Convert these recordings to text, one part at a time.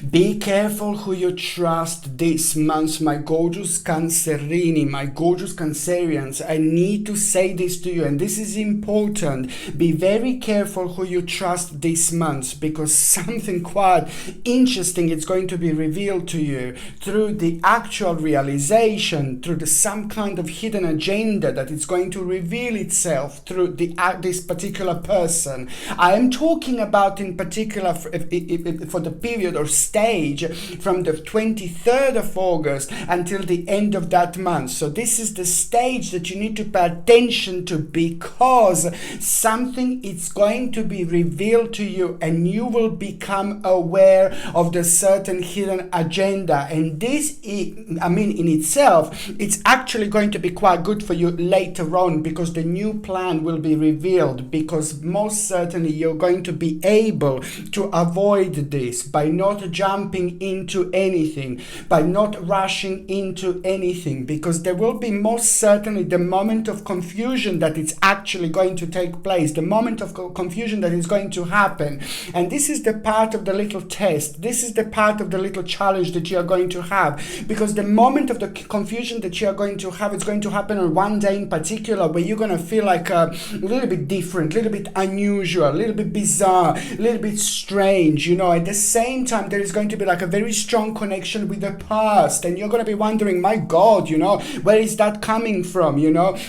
Be careful who you trust this month, my gorgeous Cancerini, my gorgeous Cancerians. I need to say this to you, and this is important. Be very careful who you trust this month, because something quite interesting is going to be revealed to you through the actual realization, through some kind of hidden agenda that is going to reveal itself through this particular person. I am talking about in particular for the period or stage from the 23rd of August until the end of that month. So this is the stage that you need to pay attention to, because something is going to be revealed to you and you will become aware of the certain hidden agenda. And this, in itself, it's actually going to be quite good for you later on, because the new plan will be revealed, because most certainly you're going to be able to avoid this by not jumping into anything, by not rushing into anything, because there will be most certainly the moment of confusion that it's actually going to take place, the moment of confusion that is going to happen. And this is the part of the little test, this is the part of the little challenge that you are going to have, because the moment of the confusion that you are going to have, it's going to happen on one day in particular where you're going to feel like a little bit different, a little bit unusual, a little bit bizarre, a little bit strange, at the same time there is going to be like a very strong connection with the past, and you're going to be wondering, my God, where is that coming from?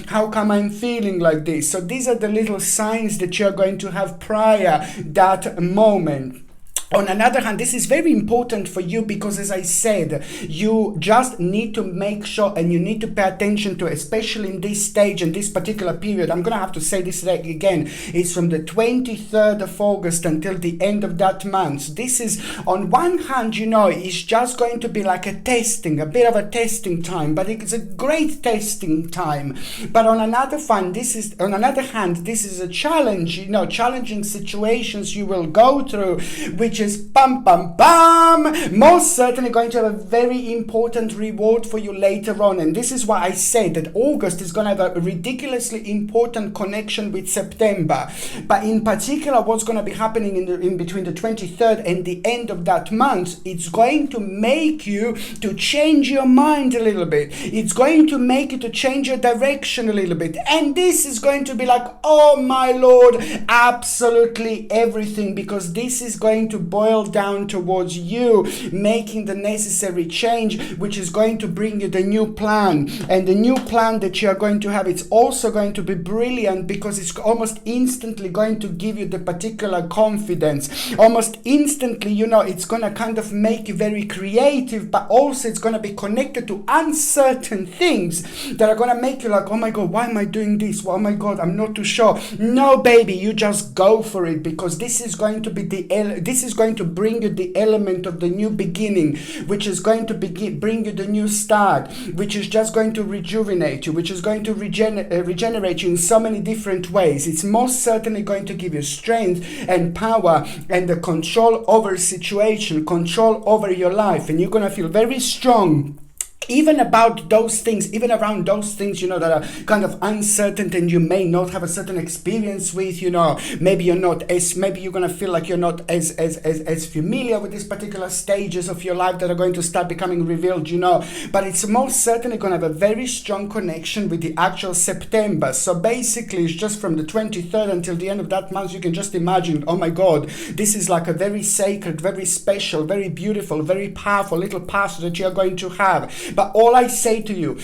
How come I'm feeling like this? So these are the little signs that you're going to have prior that moment. On another hand, this is very important for you because, as I said, you just need to make sure and you need to pay attention to, especially in this stage and this particular period. I'm going to have to say this again. It's from the 23rd of August until the end of that month. This is, on one hand, it's just going to be like a bit of a testing time, but it's a great testing time. But on another hand, this is a challenge, challenging situations you will go through, which is most certainly going to have a very important reward for you later on. And this is why I say that August is going to have a ridiculously important connection with September. But in particular, what's going to be happening in between the 23rd and the end of that month, it's going to make you to change your mind a little bit. It's going to make you to change your direction a little bit. And this is going to be like, oh my Lord, absolutely everything, because this is going to boil down towards you making the necessary change, which is going to bring you the new plan. And the new plan that you are going to have, it's also going to be brilliant, because it's almost instantly going to give you the particular confidence. Almost instantly, it's going to kind of make you very creative, but also it's going to be connected to uncertain things that are going to make you like, oh my God, why am I doing this? Oh my God, I'm not too sure. No, baby, you just go for it, because this is going to be going to bring you the element of the new beginning, which is going to bring you the new start, which is just going to rejuvenate you, which is going to regenerate you in so many different ways. It's most certainly going to give you strength and power and the control over situation, control over your life, and you're going to feel very strong. Even about those things, even around those things, that are kind of uncertain and you may not have a certain experience with, maybe you're going to feel like you're not as familiar with these particular stages of your life that are going to start becoming revealed, but it's most certainly going to have a very strong connection with the actual September. So basically, it's just from the 23rd until the end of that month. You can just imagine, oh my God, this is like a very sacred, very special, very beautiful, very powerful little path that you're going to have. But all I say to you,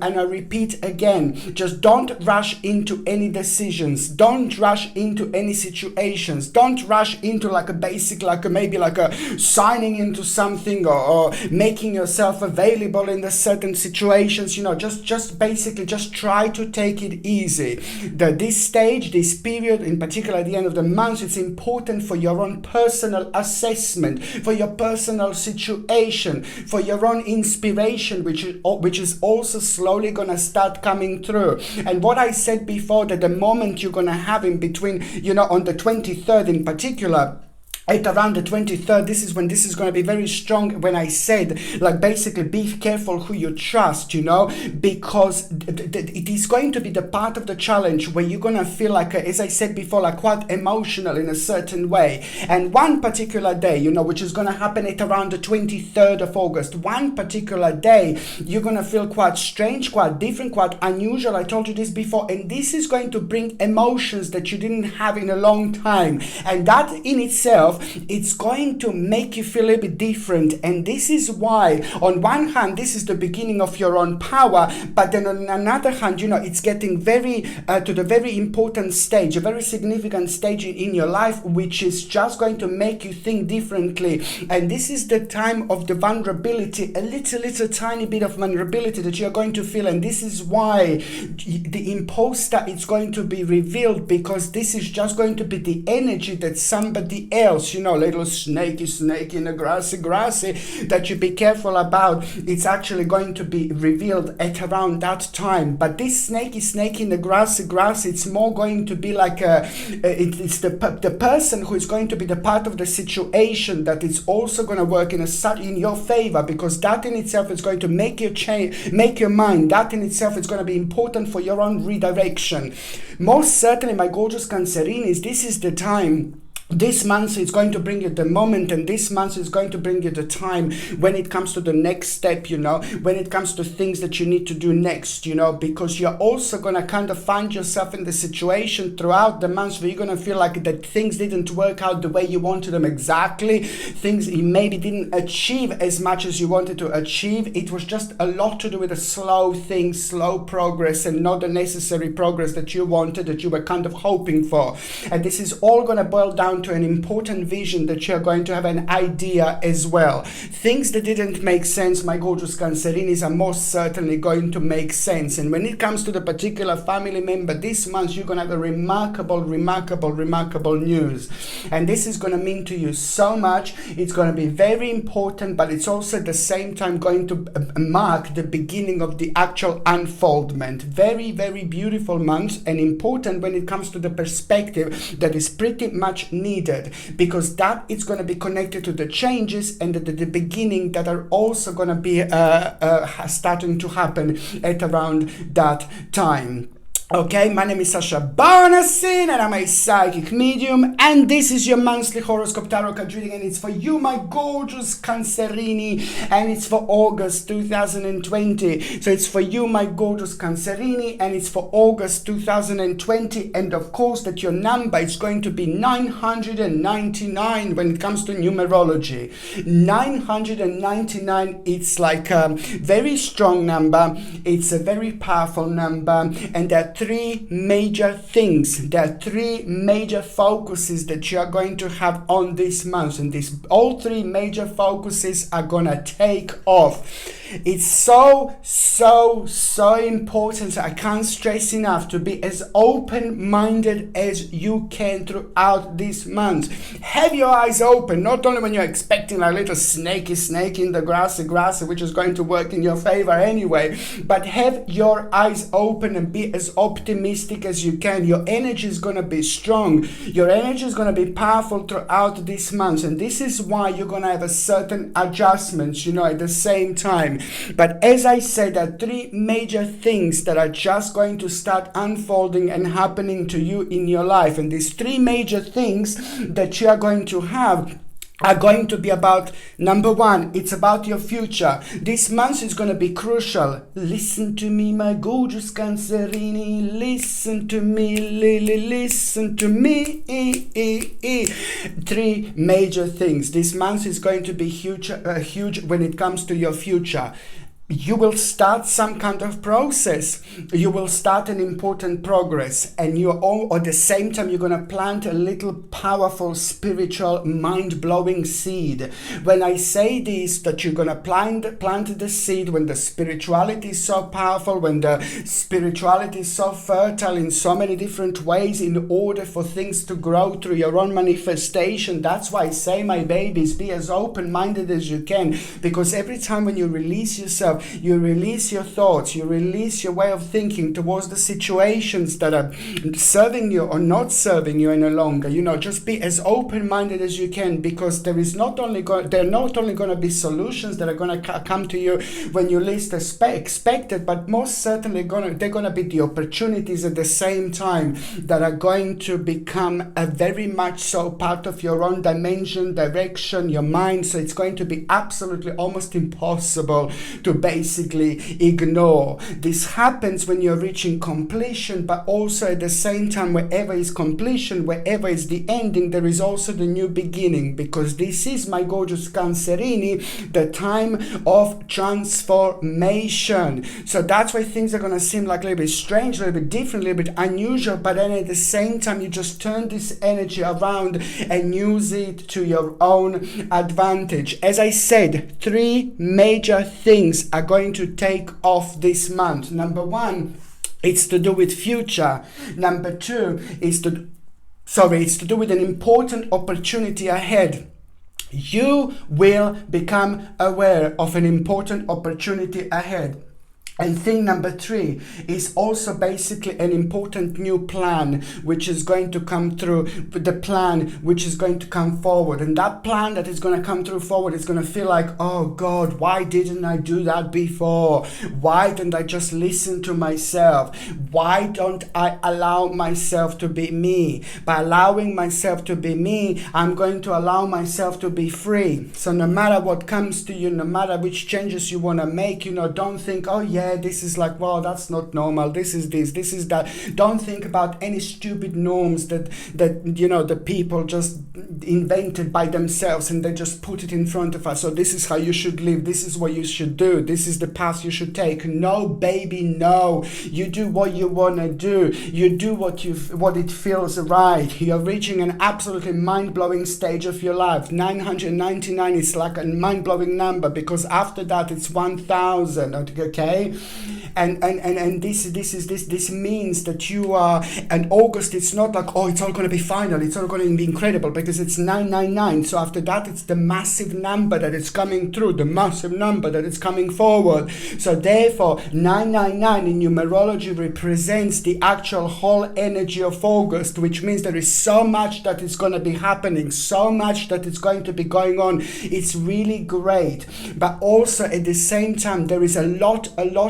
and I repeat again, just don't rush into any decisions. Don't rush into any situations. Don't rush into maybe signing into something or making yourself available in the certain situations. Just try to take it easy. This stage, this period, in particular at the end of the month, it's important for your own personal assessment, for your personal situation, for your own inspiration, which is also slowly going to start coming through. And what I said before, that the moment you're going to have in between, on the 23rd in particular, at around the 23rd, this is when this is going to be very strong. When I said, like, basically be careful who you trust, you know, because it is going to be the part of the challenge where you're going to feel like, as I said before, like quite emotional in a certain way. And one particular day, you know, which is going to happen at around the 23rd of August, one particular day, you're going to feel quite strange, quite different, quite unusual. I told you this before, and this is going to bring emotions that you didn't have in a long time. And that in itself, it's going to make you feel a bit different. And this is why, on one hand, this is the beginning of your own power, but then on another hand, you know, it's getting very to the very important stage, a very significant stage in your life, which is just going to make you think differently. And this is the time of the vulnerability, a little tiny bit of vulnerability that you're going to feel. And this is why the imposter is going to be revealed, because this is just going to be the energy that somebody else, you know, little snaky in the grassy, that you be careful about. It's actually going to be revealed at around that time. But this snaky in the grassy, it's more going to be like it's the person who is going to be the part of the situation that is also going to work in your favor, because that in itself is going to make you make your mind. That in itself is going to be important for your own redirection. Most certainly, my gorgeous Cancerinis, this is the time. This month is going to bring you the moment, and this month is going to bring you the time when it comes to the next step, you know, when it comes to things that you need to do next, you know, because you're also going to kind of find yourself in the situation throughout the month where you're going to feel like that things didn't work out the way you wanted them exactly. Things you maybe didn't achieve as much as you wanted to achieve. It was just a lot to do with a slow thing, slow progress, and not the necessary progress that you wanted, that you were kind of hoping for. And this is all going to boil down to an important vision that you're going to have an idea as well. Things that didn't make sense, my gorgeous Cancerinis, are most certainly going to make sense. And when it comes to the particular family member, this month you're going to have a remarkable news. And this is going to mean to you so much. It's going to be very important, but it's also at the same time going to mark the beginning of the actual unfoldment. Very beautiful month, and important when it comes to the perspective that is pretty much needed, because that is going to be connected to the changes and the beginning that are also going to be starting to happen at around that time. Okay, my name is Sasha Bonasin, and I'm a psychic medium, and this is your monthly horoscope tarot card reading, and it's for you, my gorgeous Cancerini, and it's for August 2020. So it's for you, my gorgeous Cancerini, and it's for August 2020, and of course that your number is going to be 999 when it comes to numerology. 999, it's like a very strong number, it's a very powerful number, and there are three major things. There are three major focuses that you are going to have on this month, and all three major focuses are gonna take off. It's so important. I can't stress enough to be as open-minded as you can throughout this month. Have your eyes open, not only when you're expecting a little snaky in the grassy, which is going to work in your favor anyway, but have your eyes open and be as optimistic as you can. Your energy is going to be strong. Your energy is going to be powerful throughout this month, and this is why you're going to have a certain adjustments, you know, at the same time. But as I said, there are three major things that are just going to start unfolding and happening to you in your life, and these three major things that you are going to have are going to be about, number one, it's about your future. This month is going to be crucial. Listen to me, my gorgeous Cancerini. Listen to me, Lily. Listen to me. Three major things. This month is going to be huge when it comes to your future. You will start some kind of process. You will start an important progress, and at the same time you're going to plant a little powerful spiritual mind-blowing seed. When I say this, that you're going to plant the seed, when the spirituality is so powerful, when the spirituality is so fertile in so many different ways, in order for things to grow through your own manifestation. That's why I say, my babies, be as open-minded as you can, because every time when you release yourself yourself, you release your thoughts, you release your way of thinking towards the situations that are serving you or not serving you any longer. Just be as open-minded as you can, because there are not only going to be solutions that are going to come to you when you least expect it, but most certainly they're going to be the opportunities at the same time that are going to become a very much so part of your own dimension, direction, your mind. So it's going to be absolutely almost impossible to basically ignore. This happens when you're reaching completion, but also at the same time, wherever is completion, wherever is the ending, there is also the new beginning, because this is, my gorgeous Cancerini, the time of transformation. So that's why things are going to seem like a little bit strange, a little bit different, a little bit unusual, but then at the same time, you just turn this energy around and use it to your own advantage. As I said, 3 major things are going to take off this month. Number 1, it's to do with future. Number 2 is it's to do with an important opportunity ahead. You will become aware of an important opportunity ahead. And thing number 3 is also basically an important new plan which is going to come through, the plan which is going to come forward. And that plan that is going to come through forward is going to feel like, oh God, why didn't I do that before? Why didn't I just listen to myself? Why don't I allow myself to be me? By allowing myself to be me, I'm going to allow myself to be free. So no matter what comes to you, no matter which changes you want to make, don't think, oh yeah, this is like, well, that's not normal, this is that. Don't think about any stupid norms that the people just invented by themselves and they just put it in front of us. So this is how you should live, this is what you should do, this is the path you should take. No, baby, no. You do what you want to do. You do what it feels right. You're reaching an absolutely mind-blowing stage of your life. 999 is like a mind-blowing number, because after that it's 1000. Okay, and this means that you are, and August, it's not like, oh, it's all going to be final, it's all going to be incredible, because it's 999. So after that, it's the massive number that is coming through, the massive number that is coming forward. So therefore, 999 in numerology represents the actual whole energy of August, which means there is so much that is going to be happening, so much that is going to be going on. It's really great, but also at the same time, there is a lot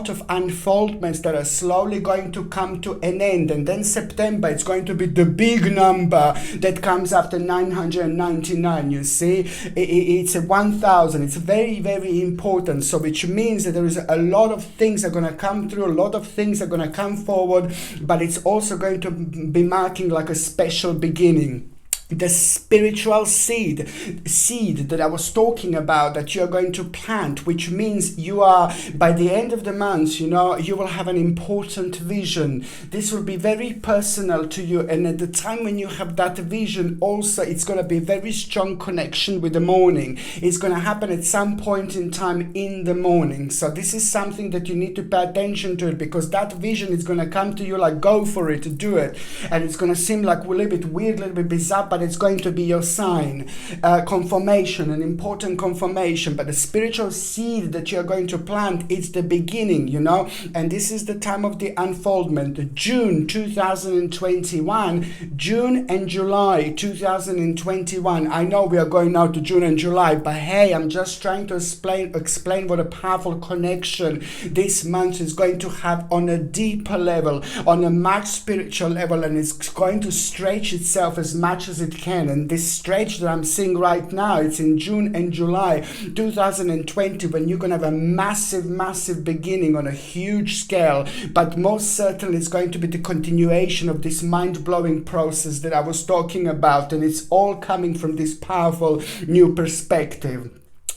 of unfoldments that are slowly going to come to an end. And then September, it's going to be the big number that comes after 999. You see, it's a 1000. It's very, very important. So which means that there is a lot of things are going to come through, a lot of things are going to come forward, but it's also going to be marking like a special beginning. The spiritual seed that I was talking about, that you are going to plant, which means you are, by the end of the month, you will have an important vision. This will be very personal to you, and at the time when you have that vision, also it's going to be a very strong connection with the morning. It's going to happen at some point in time in the morning. So this is something that you need to pay attention to, because that vision is going to come to you like, go for it, do it. And it's going to seem like a little bit weird, a little bit bizarre, but it's going to be your sign, confirmation, an important confirmation. But the spiritual seed that you're going to plant, it's the beginning, and this is the time of the unfoldment. June 2021, June and July 2021. I know we are going now to June and July, but hey, I'm just trying to explain what a powerful connection this month is going to have on a deeper level, on a much spiritual level, and it's going to stretch itself as much as it can. And this stretch that I'm seeing right now, it's in June and July 2020, when you're going to have a massive beginning on a huge scale. But most certainly it's going to be the continuation of this mind-blowing process that I was talking about, and it's all coming from this powerful new perspective.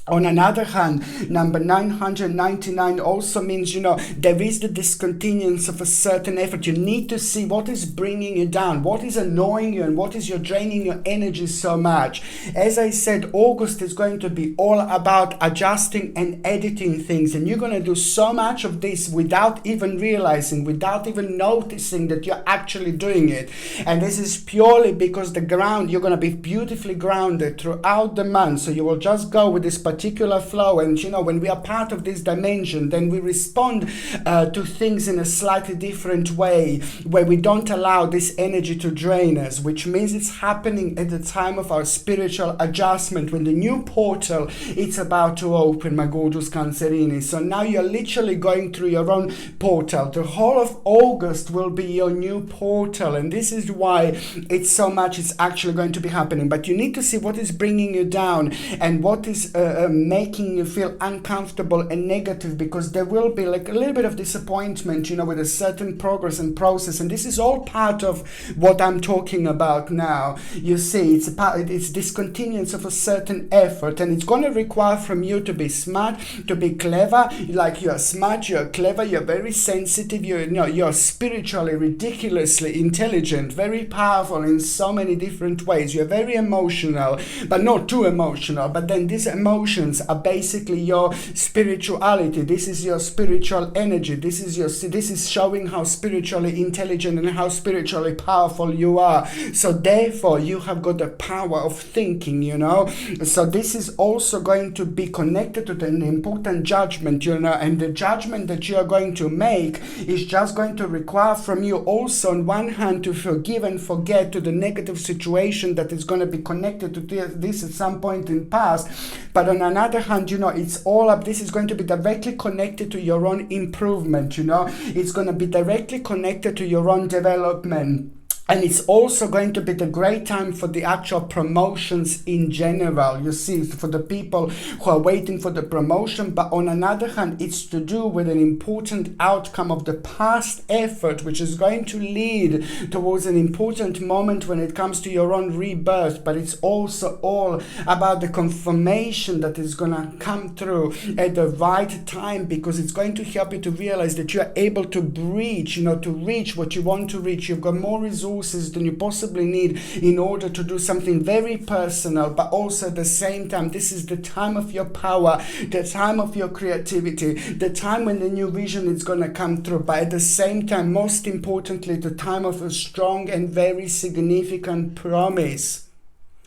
On another hand, number 999 also means, there is the discontinuance of a certain effort. You need to see what is bringing you down, what is annoying you, and what is draining your energy so much. As I said, August is going to be all about adjusting and editing things, and you're going to do so much of this without even realizing, without even noticing that you're actually doing it. And this is purely because you're going to be beautifully grounded throughout the month. So you will just go with this particular particular flow. And when we are part of this dimension, then we respond to things in a slightly different way, where we don't allow this energy to drain us, which means it's happening at the time of our spiritual adjustment, when the new portal it's about to open, my gorgeous Cancerini. So now you're literally going through your own portal. The whole of August will be your new portal, and this is why it's actually going to be happening. But you need to see what is bringing you down and what is making you feel uncomfortable and negative, because there will be like a little bit of disappointment, with a certain progress and process. And this is all part of what I'm talking about now. You see, it's discontinuance of a certain effort, and it's going to require from you to be smart, to be clever. Like, you're smart, you're clever, you're very sensitive, you're spiritually ridiculously intelligent, very powerful in so many different ways. You're very emotional, but not too emotional. But then these emotions are basically your spirituality. This is your spiritual energy. This is showing how spiritually intelligent and how spiritually powerful you are. So therefore you have got the power of thinking, so this is also going to be connected to an important judgment, and the judgment that you are going to make is just going to require from you also, on one hand, to forgive and forget to the negative situation that is going to be connected to this at some point in past. But on another hand, it's all up. This is going to be directly connected to your own improvement. It's going to be directly connected to your own development. And it's also going to be the great time for the actual promotions in general. You see, for the people who are waiting for the promotion. But on another hand, it's to do with an important outcome of the past effort, which is going to lead towards an important moment when it comes to your own rebirth. But it's also all about the confirmation that is going to come through at the right time, because it's going to help you to realize that you are able to reach what you want to reach. You've got more resources than you possibly need in order to do something very personal, but also at the same time, this is the time of your power, the time of your creativity, the time when the new vision is going to come through. But at the same time, most importantly, the time of a strong and very significant promise.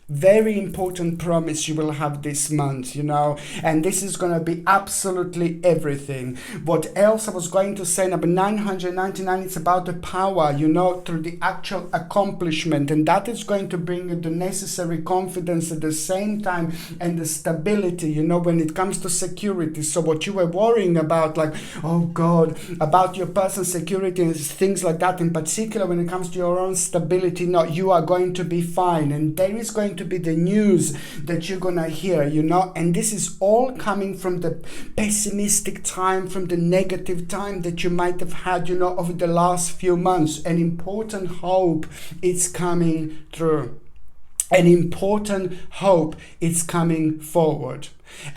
Very important promise you will have this month, and this is going to be absolutely everything. What else I was going to say, number 999, it's about the power, through the actual accomplishment, and that is going to bring you the necessary confidence at the same time, and the stability, when it comes to security. So what you were worrying about, like, oh God, about your personal security and things like that, in particular when it comes to your own stability, no, you are going to be fine, and there is going to be the news that you're gonna hear, and this is all coming from the pessimistic time, from the negative time that you might have had, over the last few months. An important hope is coming through. An important hope is coming forward.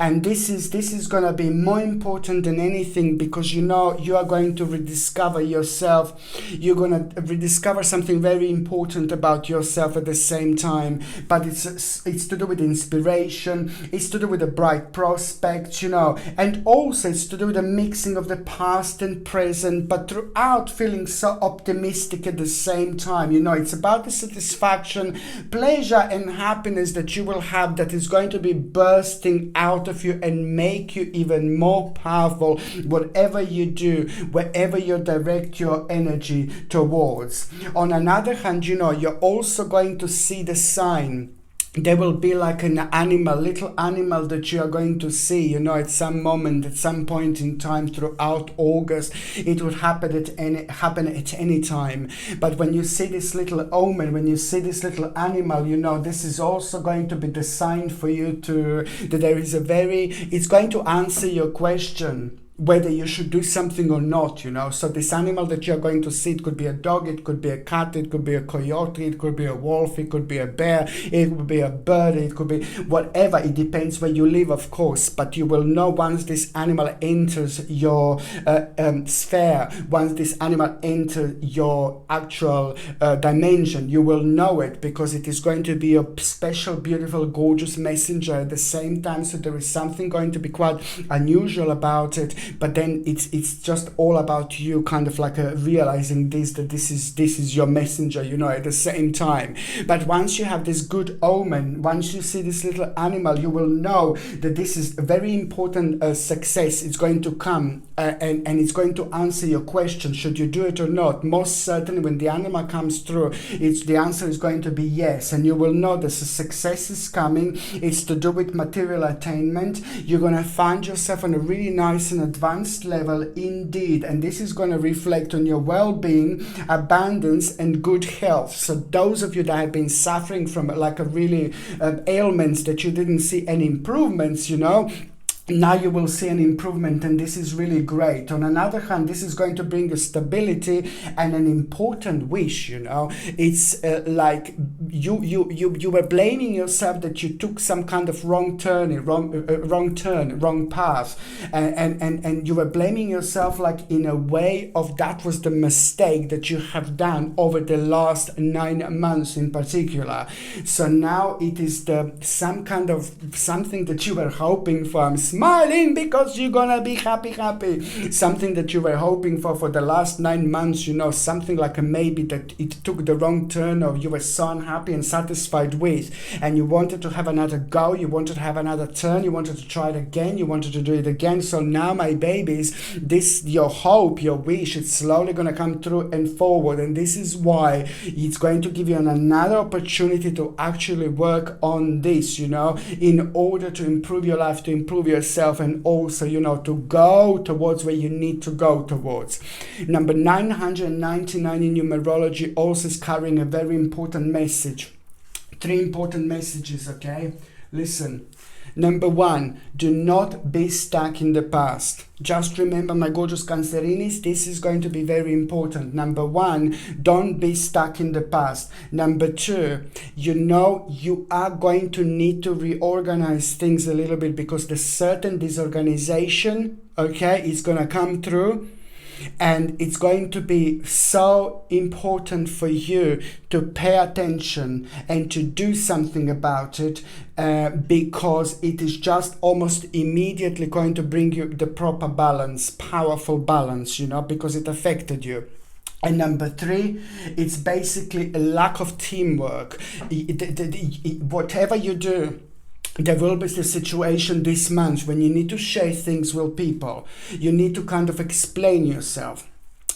And this is going to be more important than anything, because you are going to rediscover yourself. You're going to rediscover something very important about yourself at the same time. But it's to do with inspiration, it's to do with a bright prospect, and also it's to do with a mixing of the past and present, but throughout feeling so optimistic at the same time. It's about the satisfaction, pleasure and happiness that you will have, that is going to be bursting out of you and make you even more powerful, whatever you do, wherever you direct your energy towards. On another hand, you're also going to see the sign. There will be like an little animal that you are going to see, at some moment, at some point in time throughout August. It would happen at any time. But when you see this little omen, when you see this little animal, this is also going to be the sign for you that there is it's going to answer your question, whether you should do something or not, So this animal that you're going to see, it could be a dog, it could be a cat, it could be a coyote, it could be a wolf, it could be a bear, it could be a bird, it could be whatever. It depends where you live, of course, but you will know once this animal enters your sphere, once this animal enters your actual dimension, you will know it, because it is going to be a special, beautiful, gorgeous messenger at the same time. So there is something going to be quite unusual about it. but then it's just all about you kind of like realizing that this is your messenger, you know, at the same time. But once you have this good omen, once you see this little animal, you will know that this is a very important success. It's going to come and it's going to answer your question, should you do it or not. Most certainly when the animal comes through, the answer is going to be yes, and you will know that the success is coming. It's to do with material attainment. You're going to find yourself on a really nice and advanced level indeed, and this is going to reflect on your well-being, abundance and good health. So those of you that have been suffering from like a really ailments that you didn't see any improvements, you know, now you will see an improvement, and this is really great. On another hand, this is going to bring you stability and an important wish, you know. It's like you were blaming yourself that you took some kind of wrong path, and you were blaming yourself like in a way of that was the mistake that you have done over the last 9 months in particular. So now it is some kind of something that you were hoping for. I'm smiling because you're gonna be happy. Something that you were hoping for the last 9 months, you know, something like a maybe that it took the wrong turn, or you were so unhappy and satisfied with, and you wanted to have another go, you wanted to have another turn, you wanted to try it again, you wanted to do it again. So now, my babies, this, your hope, your wish, it's slowly gonna come through and forward, and this is why it's going to give you another opportunity to actually work on this, you know, in order to improve your life, to improve yourself, and also, you know, to go towards where you need to go towards. Number 999 in numerology also is carrying a very important message. 3 important messages, okay? Listen. Number 1, do not be stuck in the past. Just remember, my gorgeous Cancerinis, this is going to be very important. Number 1, don't be stuck in the past. Number 2, you know, you are going to need to reorganize things a little bit, because the certain disorganization, okay, is going to come through. And it's going to be so important for you to pay attention and to do something about it, because it is just almost immediately going to bring you the proper balance, powerful balance, you know, because it affected you. And number 3, it's basically a lack of teamwork. Whatever you do, there will be the situation this month when you need to share things with people. You need to kind of explain yourself.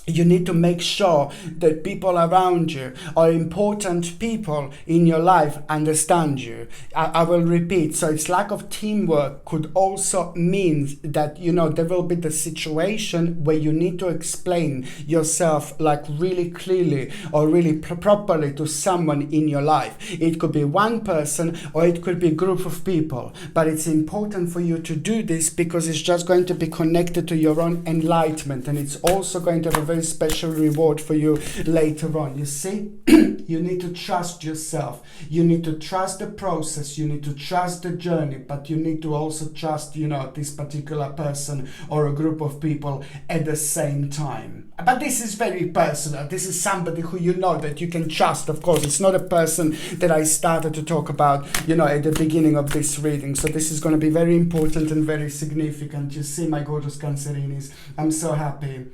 You need to make sure that people around you, or important people in your life, understand you. I will repeat. So it's lack of teamwork could also mean that, you know, there will be the situation where you need to explain yourself like really clearly or really properly to someone in your life. It could be one person or it could be a group of people. But it's important for you to do this, because it's just going to be connected to your own enlightenment, and it's also going to have a very special reward for you later on. You see, you need to trust yourself, you need to trust the process, you need to trust the journey, but you need to also trust, you know, this particular person or a group of people at the same time. But this is very personal. This is somebody who you know that you can trust. Of course, it's not a person that I started to talk about, you know, at the beginning of this reading. So this is going to be very important and very significant. You see, my gorgeous Cancerinis, I'm so happy.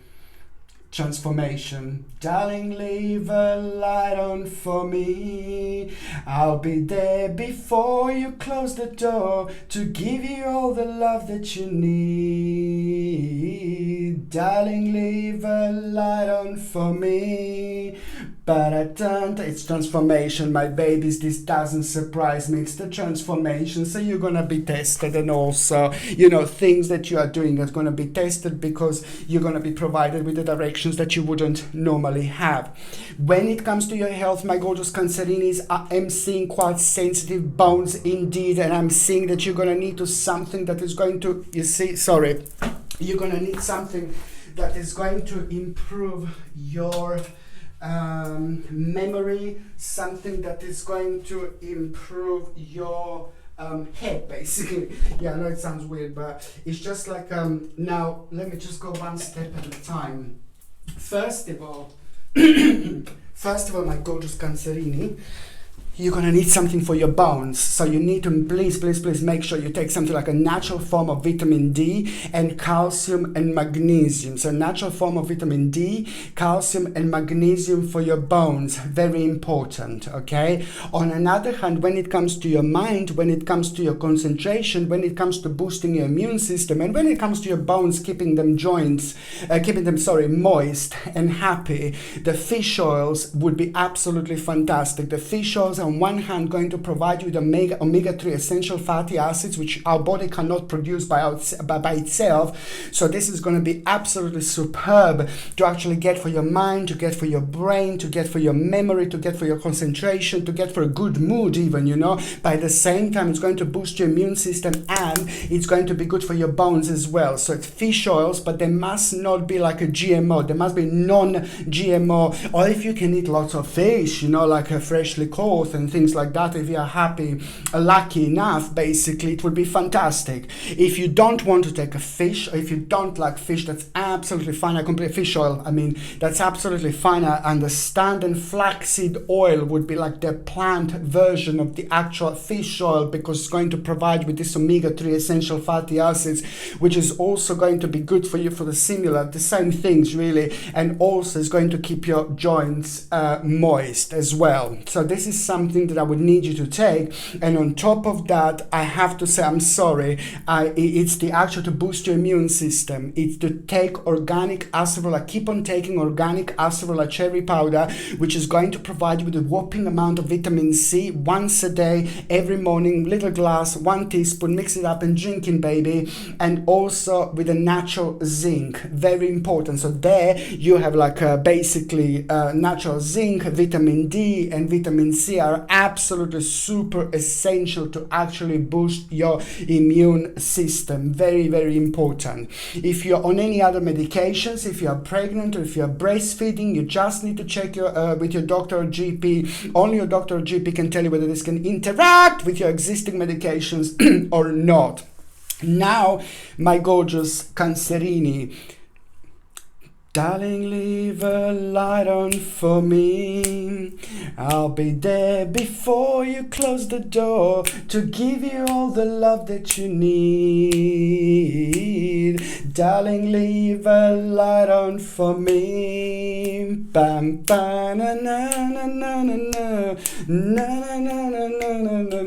Transformation. Darling, leave a light on for me. I'll be there before you close the door to give you all the love that you need. Darling, leave a light on for me. It's transformation, my babies. This doesn't surprise me. It's the transformation. So you're going to be tested, and also, you know, things that you are doing are going to be tested, because you're going to be provided with the directions that you wouldn't normally have. When it comes to your health, my gorgeous Cancerinis, I am seeing quite sensitive bones indeed, and I'm seeing that you're going to need to something that is going to, you're going to need something that is going to improve your memory, something that is going to improve your head, basically. Yeah, I know it sounds weird, but it's just like, now let me just go one step at a time. First of all, my gorgeous Cancerini, you're going to need something for your bones. So you need to please make sure you take something like a natural form of vitamin D and calcium and magnesium. So natural form of vitamin D, calcium and magnesium for your bones, very important, okay? On another hand, when it comes to your mind, when it comes to your concentration, when it comes to boosting your immune system, and when it comes to your bones, keeping them moist and happy, the fish oils would be absolutely fantastic. The fish oils on one hand going to provide you with omega-3 essential fatty acids, which our body cannot produce by itself. So this is going to be absolutely superb to actually get for your mind, to get for your brain, to get for your memory, to get for your concentration, to get for a good mood even, you know. By the same time, it's going to boost your immune system and it's going to be good for your bones as well. So it's fish oils, but they must not be like a GMO. They must be non-GMO. Or if you can eat lots of fish, you know, like a freshly caught and things like that, if you're lucky enough, basically, it would be fantastic. If you don't want to take a fish, or if you don't like fish, that's absolutely fine. Fish oil, that's absolutely fine. I understand. And flaxseed oil would be like the plant version of the actual fish oil, because it's going to provide with this omega-3 essential fatty acids, which is also going to be good for you for the same things really, and also is going to keep your joints moist as well. So this is something that I would need you to take. And on top of that, I have to say, I'm sorry, it's the actual to boost your immune system. It's to take organic acerola. Keep on taking organic acerola cherry powder, which is going to provide you with a whopping amount of vitamin C once a day, every morning, little glass, 1 teaspoon, mix it up and drink it, baby. And also with a natural zinc, very important. So there you have like basically natural zinc, vitamin D and vitamin C are absolutely super essential to actually boost your immune system. Very, very important. If you're on any other medications, if you're pregnant or if you're breastfeeding, you just need to check with your doctor or GP. Only your doctor or GP can tell you whether this can interact with your existing medications or not. Now, my gorgeous Cancerini, darling, leave a light on for me. I'll be there before you close the door to give you all the love that you need. Darling, leave a light on for me. Bam, ba, na, na, na, na, na, na, na, na, na, na, na,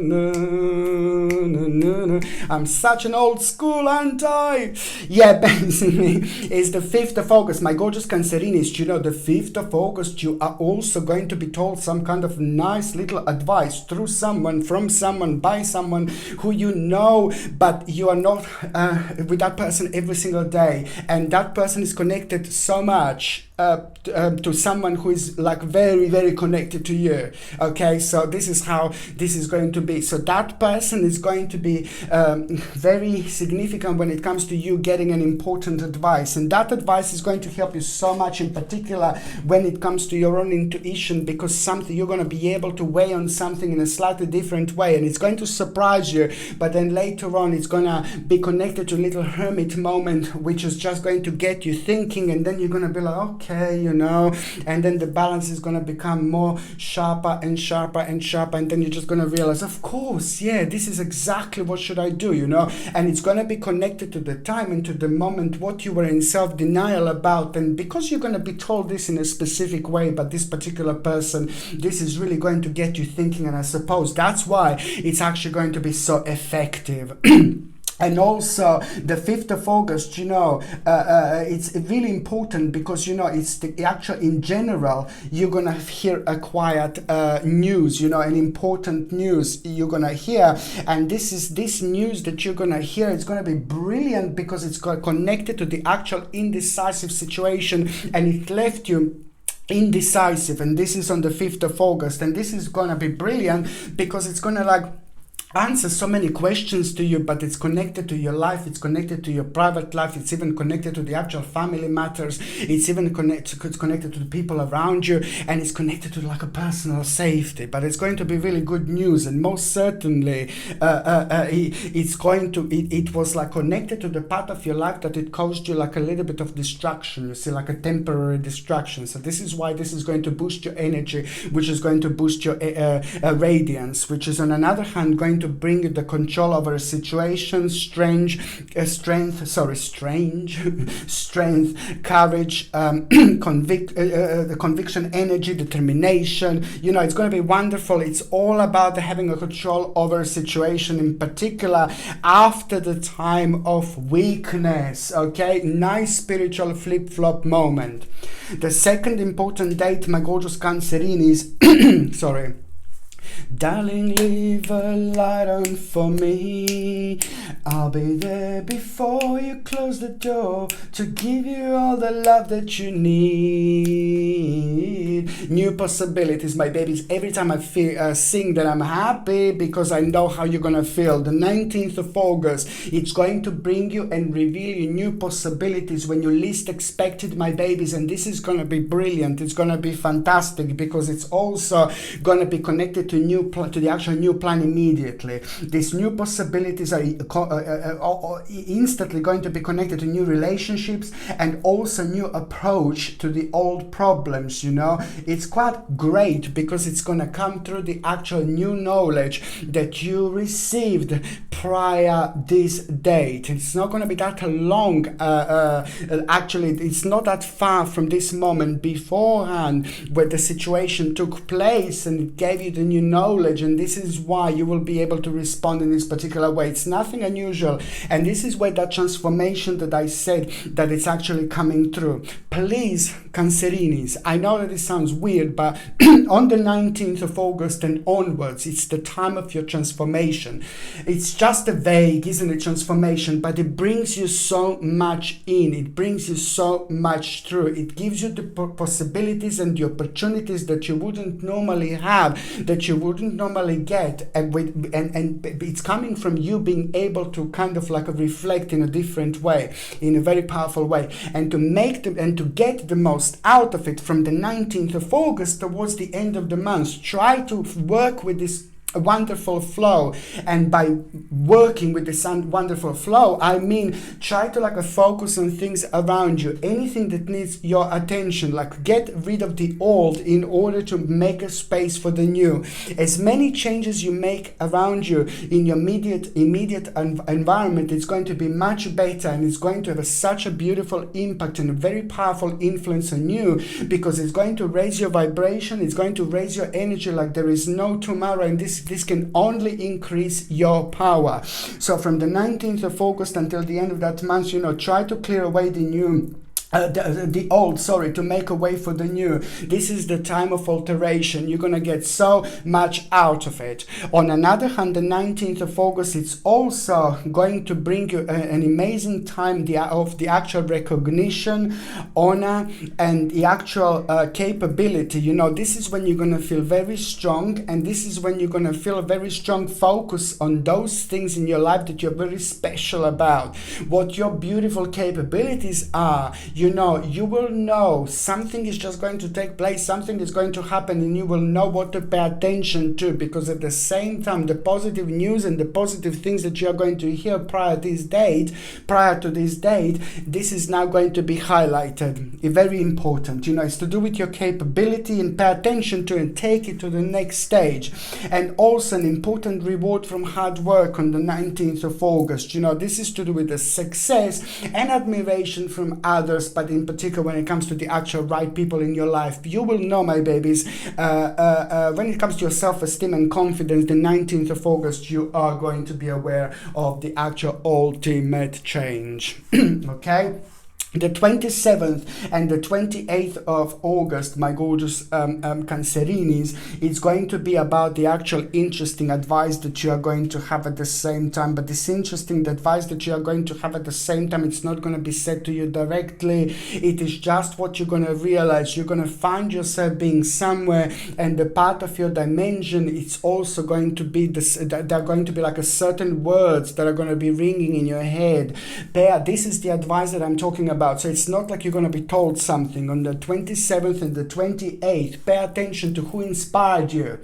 na. I'm such an old school, aren't I? Yeah, basically, it's the 5th of August. My gorgeous Cancerinis, you know, the 5th of August, you are also going to be told some kind of nice little advice through someone, from someone, by someone who you know, but you are not with that person every single day. And that person is connected so much to someone who is like very, very connected to you. Okay, so this is how this is going to be. So that person is going to be very significant when it comes to you getting an important advice, and that advice is going to help you so much, in particular when it comes to your own intuition, because something you're going to be able to weigh on something in a slightly different way, and it's going to surprise you. But then later on, it's going to be connected to a little hermit moment, which is just going to get you thinking, and then you're going to be like, okay, you know, and then the balance is going to become more sharper and sharper and sharper, and then you're just going to realize, of course, yeah, this is exactly what should I do, you know. And it's going to be connected to the time and to the moment what you were in self-denial about. And because you're going to be told this in a specific way, but this particular person, this is really going to get you thinking, and I suppose that's why it's actually going to be so effective. And also the 5th of August, you know, it's really important because, you know, it's the actual, in general, you're going to hear a quiet news, you know, an important news you're going to hear. And this news that you're going to hear, it's going to be brilliant because it's connected to the actual indecisive situation, and it left you indecisive. And this is on the 5th of August. And this is going to be brilliant because it's going to like answer so many questions to you, but it's connected to your life, it's connected to your private life, it's even connected to the actual family matters, it's even connected to the people around you, and it's connected to like a personal safety. But it's going to be really good news, and most certainly it was like connected to the part of your life that it caused you like a little bit of distraction, you see, like a temporary distraction. So this is why this is going to boost your energy, which is going to boost your radiance, which is on another hand going to bring you the control over a situation, strength, courage, the conviction, energy, determination. You know, it's going to be wonderful. It's all about having a control over a situation, in particular after the time of weakness. Okay, nice spiritual flip-flop moment. The second important date, my gorgeous Cancerinis, sorry. Darling, leave a light on for me. I'll be there before you close the door to give you all the love that you need. New possibilities, my babies. Every time I sing that, I'm happy because I know how you're gonna feel. The 19th of August, it's going to bring you and reveal you new possibilities when you least expect it, my babies. And this is gonna be brilliant. It's gonna be fantastic because it's also gonna be connected to the actual new plan immediately. These new possibilities are instantly going to be connected to new relationships and also new approach to the old problems. You know, it's quite great because it's going to come through the actual new knowledge that you received prior this date. It's not going to be that long. Actually, it's not that far from this moment beforehand where the situation took place and it gave you the new knowledge, and this is why you will be able to respond in this particular way. It's nothing unusual, and this is where that transformation that I said that it's actually coming through. Please, Cancerinis, I know that it sounds weird, but on the 19th of August and onwards, it's the time of your transformation. It's just a vague, isn't it, transformation, but it brings you so much in. It brings you so much through. It gives you the possibilities and the opportunities that you wouldn't normally have, that you wouldn't normally get, and it's coming from you being able to kind of like reflect in a different way, in a very powerful way, and to get the most out of it from the 19th of August towards the end of the month. Try to work with this a wonderful flow, and by working with this wonderful flow, I mean try to like focus on things around you, anything that needs your attention, like get rid of the old in order to make a space for the new. As many changes you make around you in your immediate environment, it's going to be much better, and it's going to have such a beautiful impact and a very powerful influence on you, because it's going to raise your vibration, it's going to raise your energy like there is no tomorrow, and this can only increase your power. So from the 19th of August until the end of that month, try to clear away the new the old, to make a way for the new. This is the time of alteration. You're going to get so much out of it. On another hand, the 19th of August, it's also going to bring you an amazing time of the actual recognition, honor, and the actual capability. This is when you're going to feel very strong, and this is when you're going to feel a very strong focus on those things in your life that you're very special about, what your beautiful capabilities are. You will know something is just going to take place, something is going to happen, and you will know what to pay attention to, because at the same time, the positive news and the positive things that you are going to hear prior to this date, this is now going to be highlighted. Very important. It's to do with your capability, and pay attention to and take it to the next stage. And also an important reward from hard work on the 19th of August. This is to do with the success and admiration from others, but in particular when it comes to the actual right people in your life. You will know, my babies, when it comes to your self-esteem and confidence, the 19th of August, you are going to be aware of the actual ultimate change. Okay? The 27th and the 28th of August, my gorgeous Cancerinis, it's going to be about the actual interesting advice that you are going to have at the same time. But this interesting advice that you are going to have at the same time, it's not going to be said to you directly. It is just what you're going to realize. You're going to find yourself being somewhere, and the part of your dimension, it's also going to be this. There are going to be like a certain words that are going to be ringing in your head. This is the advice that I'm talking about. So it's not like you're going to be told something. On the 27th and the 28th, pay attention to who inspired you.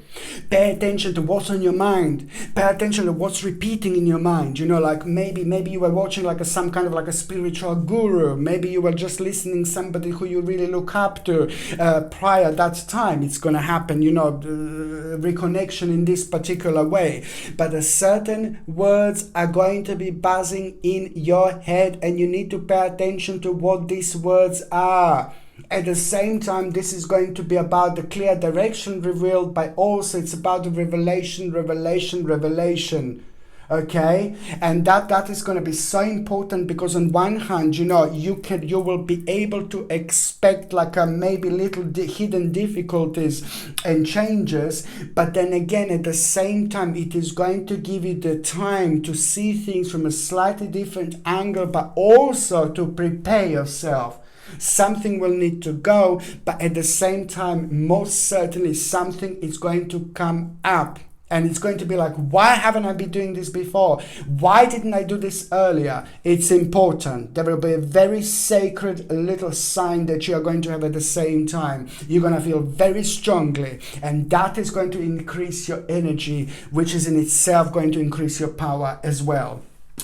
Pay attention to what's on your mind. Pay attention to what's repeating in your mind. You know, like maybe you were watching like some kind of like a spiritual guru. Maybe you were just listening somebody who you really look up to prior that time. It's going to happen, you know, reconnection in this particular way. But a certain words are going to be buzzing in your head, and you need to pay attention to what these words are. At the same time, this is going to be about the clear direction revealed, but also it's about the revelation. Okay, and that is going to be so important, because on one hand, you know, you will be able to expect like a maybe little hidden difficulties and changes, but then again at the same time it is going to give you the time to see things from a slightly different angle, but also to prepare yourself. Something will need to go, but at the same time, most certainly something is going to come up. And it's going to be like, why haven't I been doing this before? Why didn't I do this earlier? It's important. There will be a very sacred little sign that you are going to have at the same time. You're going to feel very strongly, and that is going to increase your energy, which is in itself going to increase your power as well.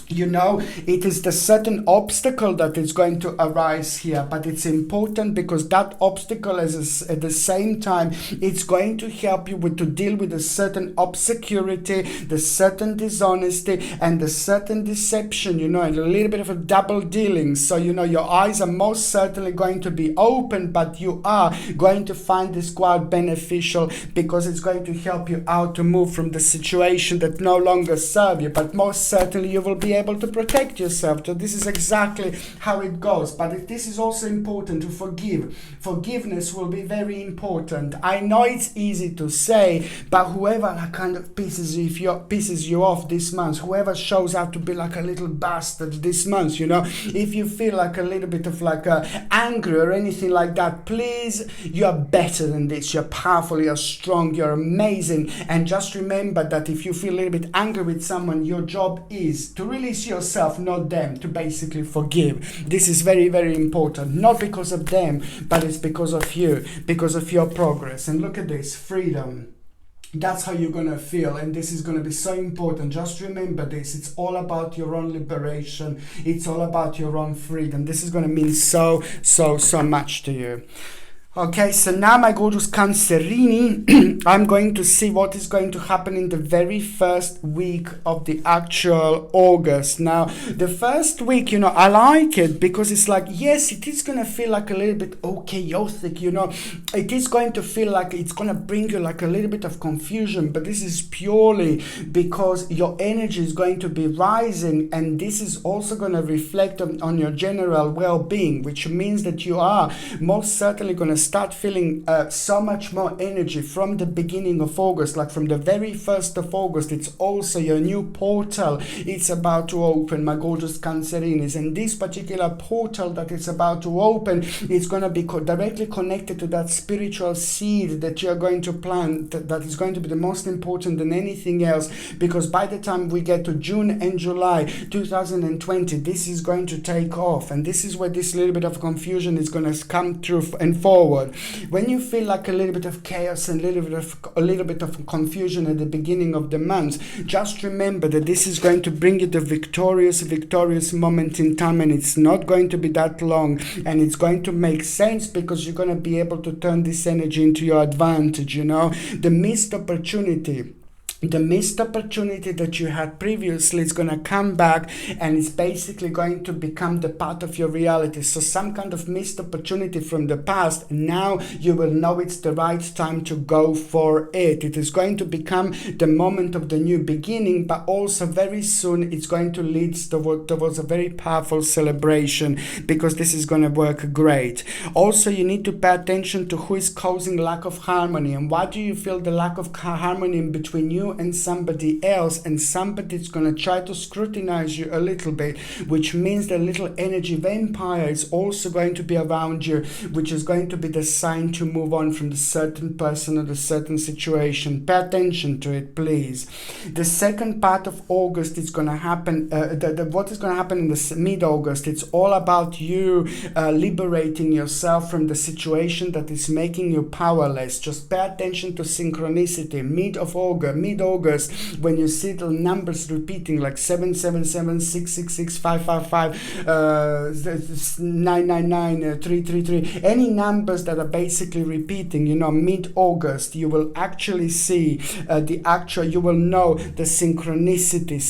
You know, it is the certain obstacle that is going to arise here, but it's important because that obstacle is at the same time, it's going to help you to deal with a certain obscurity, the certain dishonesty, and the certain deception, you know, and a little bit of a double dealing. So, you know, your eyes are most certainly going to be open, but you are going to find this quite beneficial, because it's going to help you out to move from the situation that no longer serve you, but most certainly you will be able to protect yourself. So this is exactly how it goes. But this is also important to forgive. Forgiveness will be very important. I know it's easy to say, but whoever kind of pisses you off this month, whoever shows up to be like a little bastard this month, you know, if you feel like a little bit of like anger or anything like that, please, you are better than this. You're powerful, you're strong, you're amazing. And just remember that if you feel a little bit angry with someone, your job is to release yourself, not them, to basically forgive. This is very, very important. Not because of them, but it's because of you, because of your progress. And look at this, freedom. That's how you're going to feel, and this is going to be so important. Just remember this. It's all about your own liberation. It's all about your own freedom. This is going to mean so much to you. Okay, so now my gorgeous Cancerini, I'm going to see what is going to happen in the very first week of the actual August. Now, the first week, you know, I like it because it's like, yes, it is going to feel like a little bit chaotic, you know. It is going to feel like it's going to bring you like a little bit of confusion, but this is purely because your energy is going to be rising, and this is also going to reflect on your general well-being, which means that you are most certainly going to start feeling so much more energy from the beginning of August, like from the very 1st of August. It's also your new portal. It's about to open, my gorgeous Cancerinis, and this particular portal that it's about to open, it's going to be directly connected to that spiritual seed that you're going to plant, that is going to be the most important than anything else, because by the time we get to June and July 2020, this is going to take off, and this is where this little bit of confusion is going to come through and forward. When you feel like a little bit of chaos and a little bit of confusion at the beginning of the month, just remember that this is going to bring you the victorious moment in time, and it's not going to be that long, and it's going to make sense because you're going to be able to turn this energy into your advantage, you know. The missed opportunity the missed opportunity that you had previously is going to come back, and it's basically going to become the part of your reality. So some kind of missed opportunity from the past, now you will know it's the right time to go for it. It is going to become the moment of the new beginning, but also very soon it's going to lead towards a very powerful celebration, because this is going to work great. Also, you need to pay attention to who is causing lack of harmony, and why do you feel the lack of harmony in between you and somebody else, and somebody's going to try to scrutinize you a little bit, which means the little energy vampire is also going to be around you, which is going to be the sign to move on from the certain person or the certain situation. Pay attention to it, please. The second part of August is going to happen, what is going to happen in the mid-August, it's all about you liberating yourself from the situation that is making you powerless. Just pay attention to synchronicity. Mid-August, when you see the numbers repeating like 777, 666, 555, 999, 333, any numbers that are basically repeating, mid-August, you will actually see you will know the synchronicity.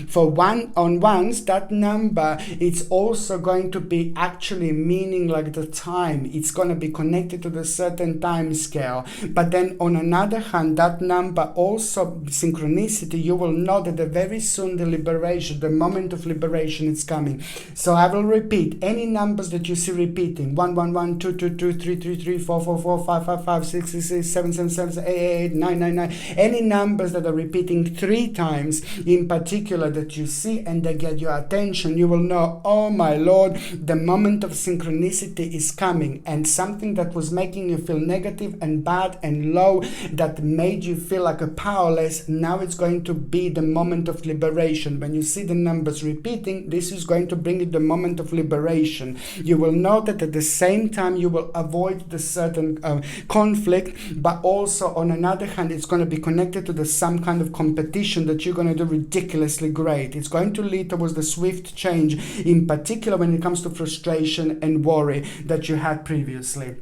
For once, that number, it's also going to be actually meaning like the time. It's going to be connected to the certain time scale. But then on another hand, that number also, synchronicity, you will know that very soon the moment of liberation is coming. So I will repeat, any numbers that you see repeating, 111, 222, 333, 444, 555, 666, 777, 888, 999, any numbers that are repeating 3 times in particular that you see and they get your attention, you will know, oh my Lord, the moment of synchronicity is coming. And something that was making you feel negative and bad and low, that made you feel like a powerless, now it's going to be the moment of liberation. When you see the numbers repeating, this is going to bring you the moment of liberation. You will know that at the same time you will avoid the certain conflict, but also on another hand, it's going to be connected to some kind of competition that you're going to do ridiculously great. It's going to lead towards the swift change, in particular when it comes to frustration and worry that you had previously.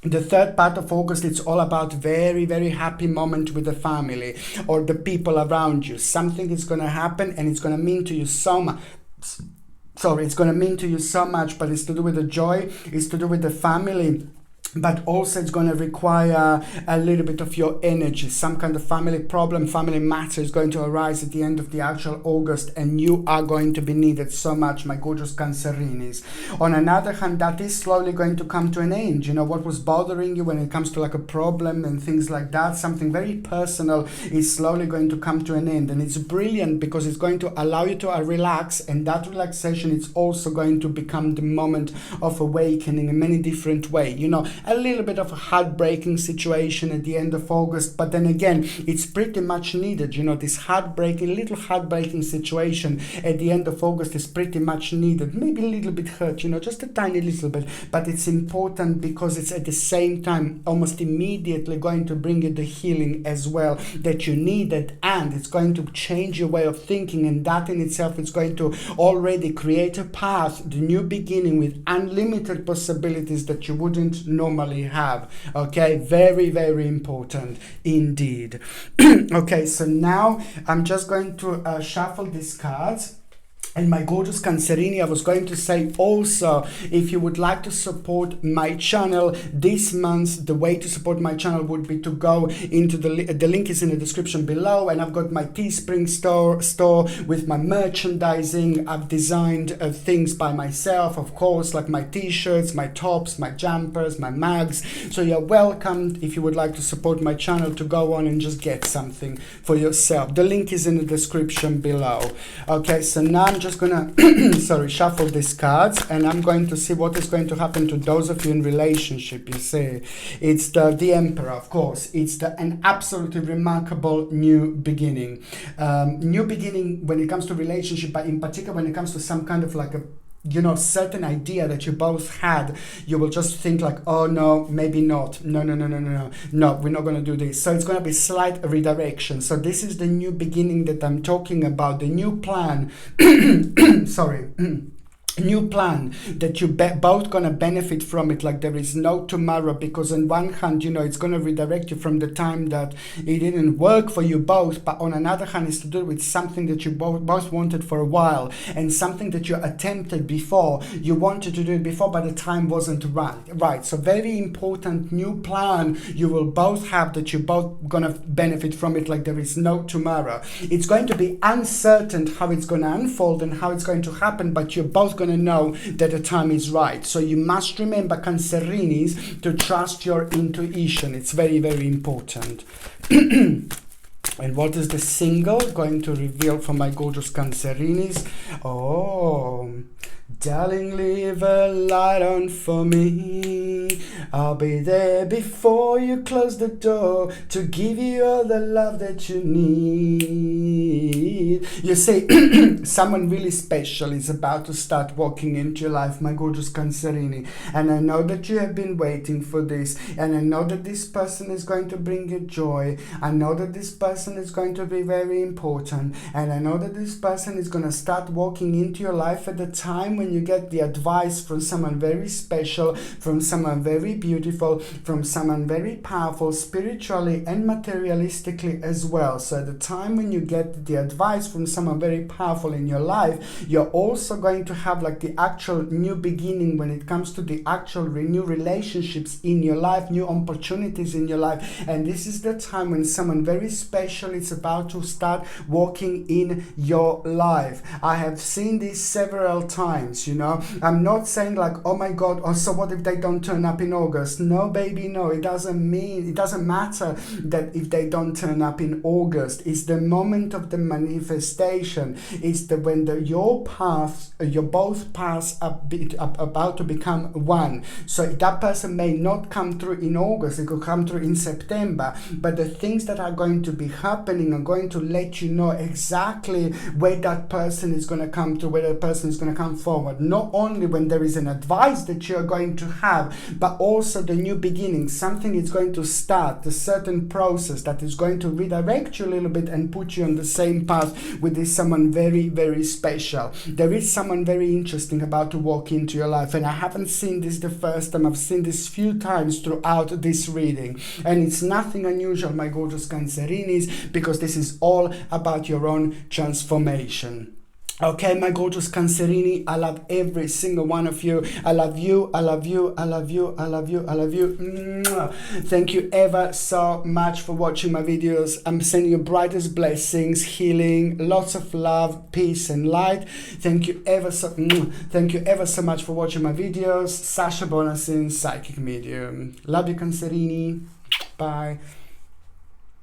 The third part of August, it's all about very, very happy moment with the family or the people around you. Something is going to happen and it's going to mean to you so much. It's going to mean to you so much, but it's to do with the joy, it's to do with the family. But also it's going to require a little bit of your energy. Some kind of family problem, family matter is going to arise at the end of the actual August, and you are going to be needed so much, my gorgeous Cancerinis. On another hand, that is slowly going to come to an end. What was bothering you when it comes to like a problem and things like that, something very personal, is slowly going to come to an end. And it's brilliant because it's going to allow you to relax, and that relaxation is also going to become the moment of awakening in many different ways. A little bit of a heartbreaking situation at the end of August, but then again, it's pretty much needed. This little heartbreaking situation at the end of August is pretty much needed. Maybe a little bit hurt, just a tiny little bit, but it's important because it's at the same time almost immediately going to bring you the healing as well that you needed, and it's going to change your way of thinking, and that in itself is going to already create a path, the new beginning with unlimited possibilities that you wouldn't normally have. Okay, very, very important indeed. Okay, so now I'm just going to shuffle these cards. And my gorgeous Cancerini, I was going to say also, if you would like to support my channel this month, the way to support my channel would be to go into the link is in the description below, and I've got my Teespring store with my merchandising. I've designed things by myself, of course, like my t-shirts, my tops, my jumpers, my mugs. So you're welcome, if you would like to support my channel, to go on and just get something for yourself. The link is in the description below. Okay, so now I'm just gonna shuffle these cards, and I'm going to see what is going to happen to those of you in relationship. You see, it's the Emperor, of course. It's an absolutely remarkable new beginning. New beginning when it comes to relationship, but in particular when it comes to some kind of like a certain idea that you both had. You will just think like, oh no, maybe not. No, we're not going to do this. So it's going to be slight redirection. So this is the new beginning that I'm talking about, the new plan. Sorry. new plan that you both gonna benefit from it like there is no tomorrow, because on one hand, you know, it's gonna redirect you from the time that it didn't work for you both, but on another hand, it's to do with something that you both wanted for a while, and something that you attempted before. You wanted to do it before, but the time wasn't right. So very important new plan you will both have, that you both gonna benefit from it like there is no tomorrow. It's going to be uncertain how it's gonna unfold and how it's going to happen, but you're both going to know that the time is right. So you must remember, Cancerinis, to trust your intuition. It's very, very important. And what is the single going to reveal for my gorgeous Cancerinis? Oh, darling, leave a light on for me. I'll be there before you close the door to give you all the love that you need. You see, someone really special is about to start walking into your life, my gorgeous Cancerini. And I know that you have been waiting for this. And I know that this person is going to bring you joy. I know that this person is going to be very important. And I know that this person is going to start walking into your life at the time when you get the advice from someone very special, from someone very beautiful, from someone very powerful spiritually and materialistically as well. So at the time when you get the advice from someone very powerful in your life, you're also going to have like the actual new beginning when it comes to the actual new relationships in your life, new opportunities in your life. And this is the time when someone very special is about to start walking in your life. I have seen this several times, you know. I'm not saying like, oh my God, oh, so what if they don't turn up in August? No, baby, no. It doesn't matter that if they don't turn up in August. It's the moment of the manifestation. It's the when your both paths are about to become one. So that person may not come through in August. It could come through in September. But the things that are going to be happening are going to let you know exactly where that person is going to come through, where that person is going to come forward. Not only when there is an advice that you're going to have, but also the new beginning. Something is going to start, a certain process that is going to redirect you a little bit and put you on the same path with this someone very, very special. There is someone very interesting about to walk into your life, and I haven't seen this the first time. I've seen this few times throughout this reading, and it's nothing unusual, my gorgeous Cancerinis, because this is all about your own transformation. Okay, my gorgeous Cancerini, I love every single one of you. I love you, I love you, I love you, I love you, I love you. Mwah. Thank you ever so much for watching my videos. I'm sending you brightest blessings, healing, lots of love, peace and light. Thank you ever so much for watching my videos. Sasha Bonasin, Psychic Medium. Love you, Cancerini. Bye.